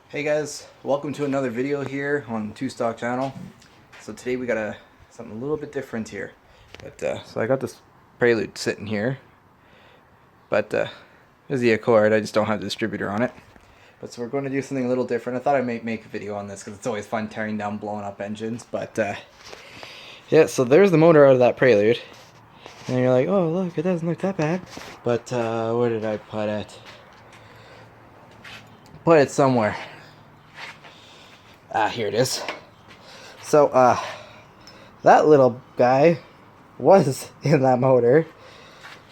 Hey guys, welcome to another video here on Two Stock channel. So today we got something a little bit different here. So I got this Prelude sitting here, but there's the Accord. I just don't have the distributor on it. But so we're going to do something a little different. I thought I might make a video on this because it's always fun tearing down, blowing up engines. But yeah, so there's the motor out of that Prelude, and you're like, oh look, it doesn't look that bad. But where did I put it? Put it somewhere. Here it is. So, that little guy was in that motor.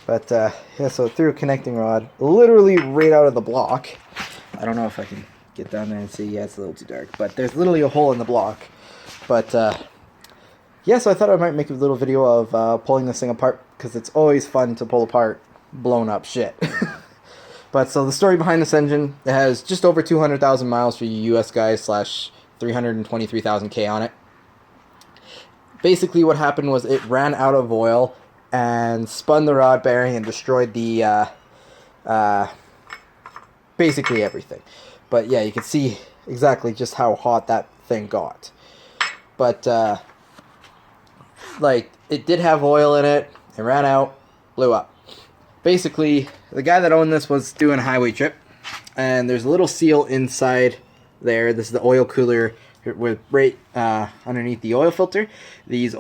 But, yeah, so it threw a connecting rod literally right out of the block. I don't know if I can get down there and see. Yeah, it's a little too dark. But there's literally a hole in the block. But, yeah, so I thought I might make a little video of pulling this thing apart, because it's always fun to pull apart blown up shit. But, so the story behind this engine, it has just over 200,000 miles for you US guys / 323,000 K on it. Basically what happened was it ran out of oil and spun the rod bearing and destroyed the basically everything. But yeah, you can see exactly just how hot that thing got. But like, it did have oil in it, it ran out, blew up. Basically, the guy that owned this was doing a highway trip, and there's a little seal inside there. This is the oil cooler with right underneath the oil filter. The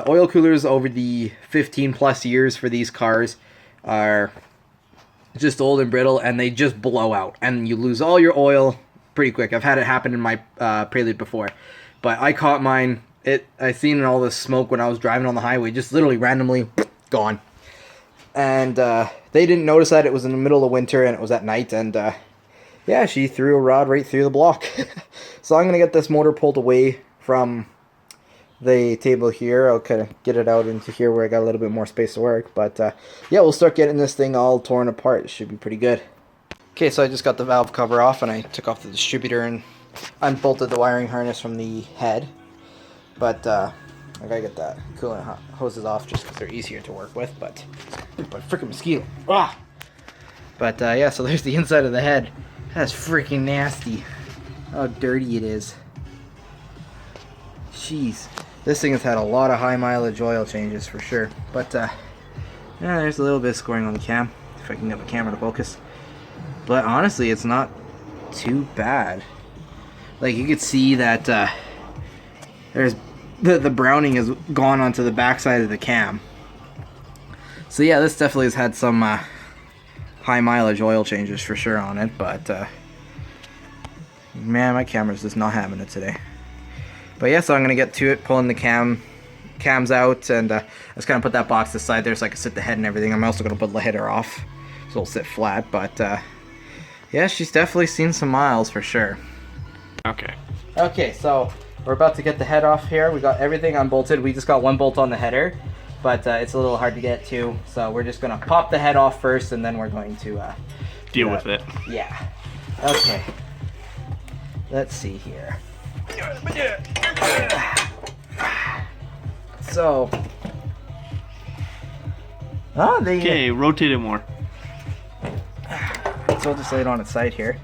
oil coolers over the 15 plus years for these cars are just old and brittle, and they just blow out, and you lose all your oil pretty quick. I've had it happen in my Prelude before, but I caught mine. I seen all this smoke when I was driving on the highway, just literally randomly gone. And they didn't notice that. It was in the middle of winter and it was at night, and yeah, she threw a rod right through the block. So I'm going to get this motor pulled away from the table here. I'll kind of get it out into here where I got a little bit more space to work. But yeah, we'll start getting this thing all torn apart. It should be pretty good. Okay, so I just got the valve cover off, and I took off the distributor and unbolted the wiring harness from the head. But I gotta get that coolant hoses off just because they're easier to work with. But freaking mosquito. Ah! But yeah, so there's the inside of the head. That's freaking nasty. How dirty it is. Jeez. This thing has had a lot of high mileage oil changes for sure. But yeah, there's a little bit of scoring on the cam, if I can get the camera to focus. But honestly, it's not too bad. Like, you could see that there's the browning has gone onto the backside of the cam. So yeah, this definitely has had some high mileage oil changes for sure on it, but man, my camera's just not having it today. But yeah, so I'm gonna get to it, pulling the cams out, and I just kind of put that box aside there so I can sit the head and everything. I'm also gonna put the header off so it'll sit flat. But yeah, she's definitely seen some miles for sure. Okay, so we're about to get the head off here. We got everything unbolted. We just got one bolt on the header, but it's a little hard to get to, so we're just gonna pop the head off first, and then we're going to deal with it. Yeah. Okay. Let's see here. So. Okay, rotate it more. So we'll just lay it on its side here.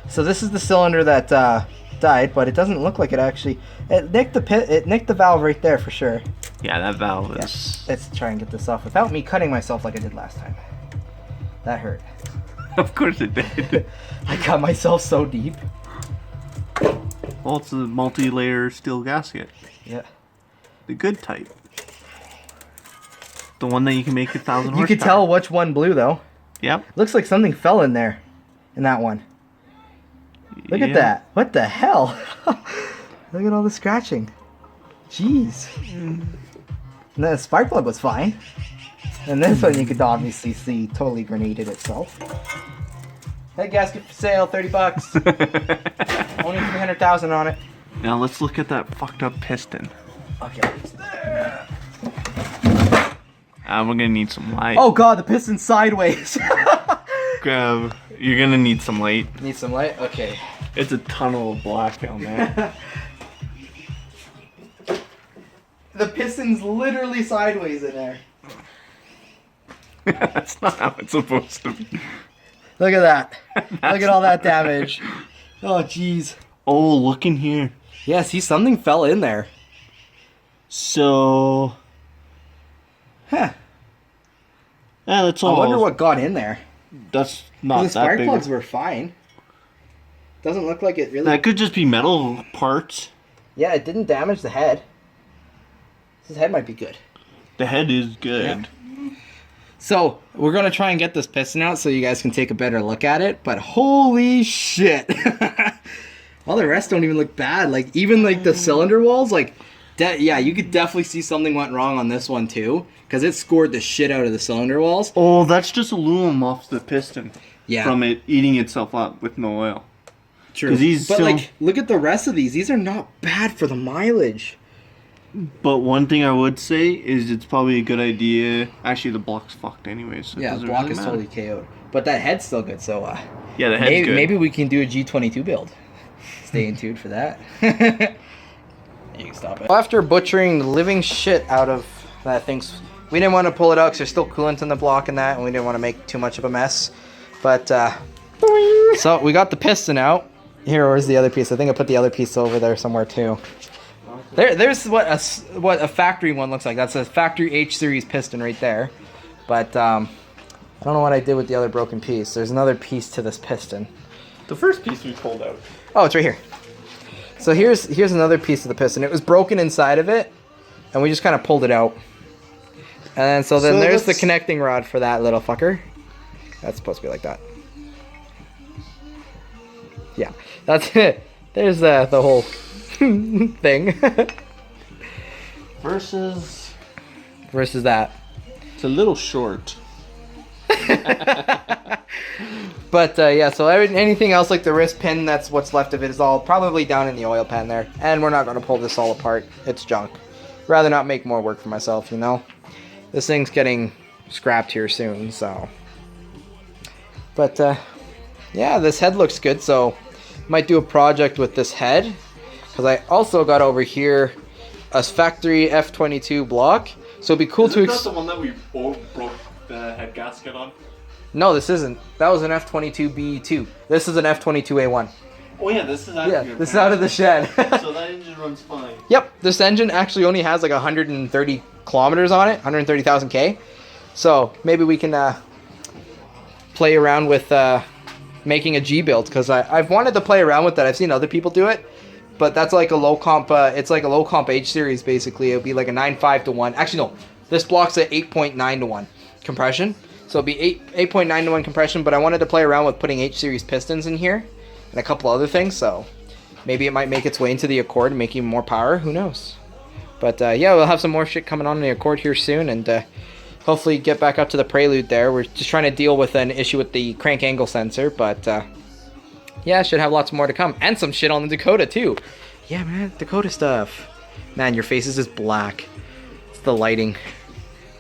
So this is the cylinder that died, but it doesn't look like it actually. It nicked the valve right there for sure. Yeah, that valve Yeah. is... Let's try and get this off without me cutting myself like I did last time. That hurt. Of course it did. I cut myself so deep. Well, it's a multi-layer steel gasket. Yeah. The good type. The one that you can make 1,000 horsepower. You could tell which one blew though. Yep. Looks like something fell in there. In that one. Look at that. What the hell? Look at all the scratching. Jeez. And the spark plug was fine. And this one you could obviously see totally grenaded itself. Head gasket for sale, 30 bucks. Only 300,000 on it. Now let's look at that fucked up piston. Okay. We're gonna need some light. Oh god, the piston's sideways. You're gonna need some light. Need some light? Okay. It's a tunnel of black down there. The piston's literally sideways in there. That's not how it's supposed to be. Look at that. Look at all that damage. Oh, jeez. Oh, look in here. Yeah, see, something fell in there. So, Huh. yeah, that's I all. wonder what got in there. That's not The that spark big. plugs were fine. Doesn't look like it really... That could just be metal parts. Yeah, it didn't damage the head. His head might be good. The head is good. Yeah. So, we're going to try and get this piston out so you guys can take a better look at it. But holy shit. All the rest don't even look bad. Like, even like the cylinder walls, like, yeah, you could definitely see something went wrong on this one too. Because it scored the shit out of the cylinder walls. Oh, that's just aluminum off the piston. Yeah. From it eating itself up with no oil. True. But like, look at the rest of these. These are not bad for the mileage. But one thing I would say is it's probably a good idea. Actually, the block's fucked anyway, so yeah, the block really is totally KO'd. But that head's still good, so yeah, the head's good. Maybe we can do a G22 build. Stay in tuned for that. You can stop it. After butchering the living shit out of that thing, we didn't want to pull it out because there's still coolant in the block and that, and we didn't want to make too much of a mess. But so we got the piston out. Here, where's the other piece? I think I put the other piece over there somewhere too. There's what a factory one looks like. That's a factory H series piston right there. But I don't know what I did with the other broken piece. There's another piece to this piston. The first piece we pulled out. Oh, it's right here. So here's another piece of the piston. It was broken inside of it, and we just kind of pulled it out. And so there's the connecting rod for that little fucker. That's supposed to be like that. Yeah, that's it. There's the whole thing. Versus that. It's a little short. But yeah, so anything else like the wrist pin, that's what's left of it, is all probably down in the oil pan there. And we're not going to pull this all apart. It's junk. Rather not make more work for myself, you know. This thing's getting scrapped here soon, so. But yeah, this head looks good, so might do a project with this head. Because I also got over here a factory H22 block. So it'd be cool to... Is that the one that we both broke the head gasket on? No, this isn't. That was an H22b2. This is an H22a4. Oh yeah, this is out yeah, of your this is out of the shed. So that engine runs fine. Yep, this engine actually only has like 130 kilometers on it, 130,000 K. So maybe we can play around with making a G build, because I've wanted to play around with that. I've seen other people do it, but that's like a low comp. It's like a low comp H series basically. It'll be like a 9.5 to 1. Actually no, this block's at 8.9 to 1 compression. So it'll be 8.9 to 1 compression. But I wanted to play around with putting H series pistons in here and a couple other things. So maybe it might make its way into the Accord and make even more power. Who knows? But yeah, we'll have some more shit coming on in the Accord here soon, and hopefully get back up to the Prelude there. We're just trying to deal with an issue with the crank angle sensor, but yeah, should have lots more to come. And some shit on the Dakota too. Yeah, man, Dakota stuff. Man, your face is just black. It's the lighting.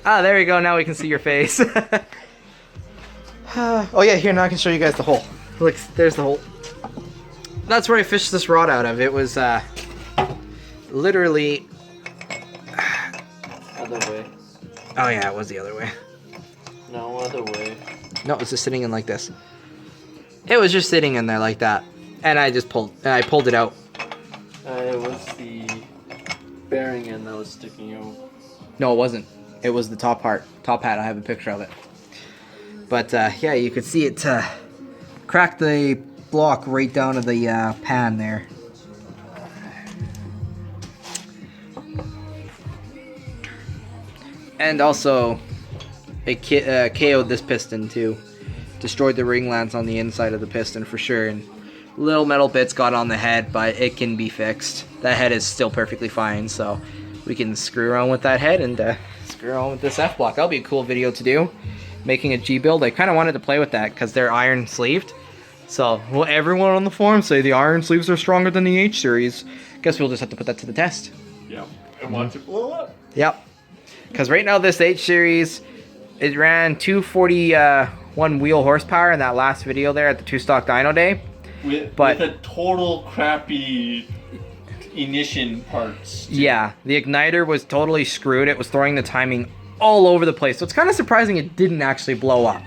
Ah, there you go. Now we can see your face. Oh yeah, here, now I can show you guys the hole. Look, there's the hole. That's where I fished this rod out of. It was literally... Other way. Oh yeah, it was the other way. No other way. No, it was just sitting in like this. It was just sitting in there like that, and I pulled it out. It was the bearing end that was sticking out. No, it wasn't. It was the top hat. I have a picture of it. But yeah, you could see it crack the block right down to the pan there. And also, it KO'd this piston too. Destroyed the ring lands on the inside of the piston for sure. And little metal bits got on the head, but it can be fixed. That head is still perfectly fine, so we can screw around with that head and screw around with this F block. That'll be a cool video to do. Making a G build. I kind of wanted to play with that because they're iron sleeved. So, will everyone on the forum say the iron sleeves are stronger than the H series? Guess we'll just have to put that to the test. Yeah, and watch it blow up. Yep. Because right now this H series, it ran 241 wheel horsepower in that last video there at the 2-stock dyno day. With a total crappy ignition parts. Too. Yeah, the igniter was totally screwed. It was throwing the timing all over the place. So it's kind of surprising it didn't actually blow up.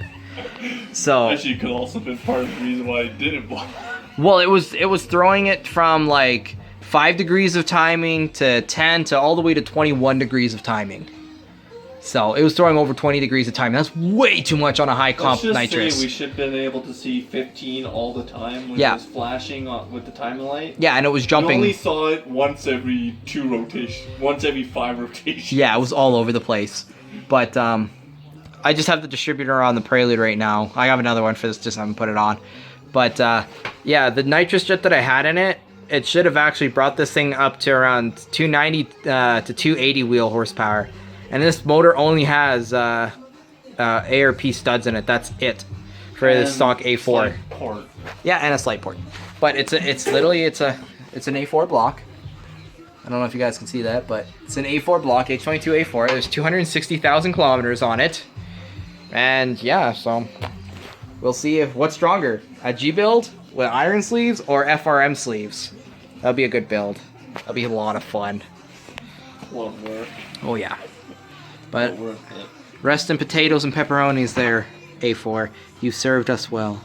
So actually, could also been part of the reason why it didn't blow up. Well, it was throwing it from like 5 degrees of timing to 10 to all the way to 21 degrees of timing. So it was throwing over 20 degrees of timing. That's way too much on a high comp Let's just nitrous. say we should have been able to see 15 all the time when Yeah. it was flashing with the timing light. Yeah, and it was We jumping. only saw it once every 2 rotations, once every 5 rotations. Yeah, it was all over the place. But I just have the distributor on the Prelude right now. I have another one for this, just haven't put it on. But yeah, the nitrous jet that I had in it, it should have actually brought this thing up to around 290 to 280 wheel horsepower. And this motor only has A or P studs in it. That's it for the stock A4. Slight port. Yeah, and a slight port. But it's literally an A4 block. I don't know if you guys can see that, but it's an A4 block, H22a4. There's 260,000 kilometers on it. And yeah, so we'll see if what's stronger, a G build with iron sleeves or FRM sleeves. That'll be a good build. That'll be a lot of fun. A lot of work. Oh yeah. But But worth it. rest in potatoes and pepperonis there, A4. You served us well.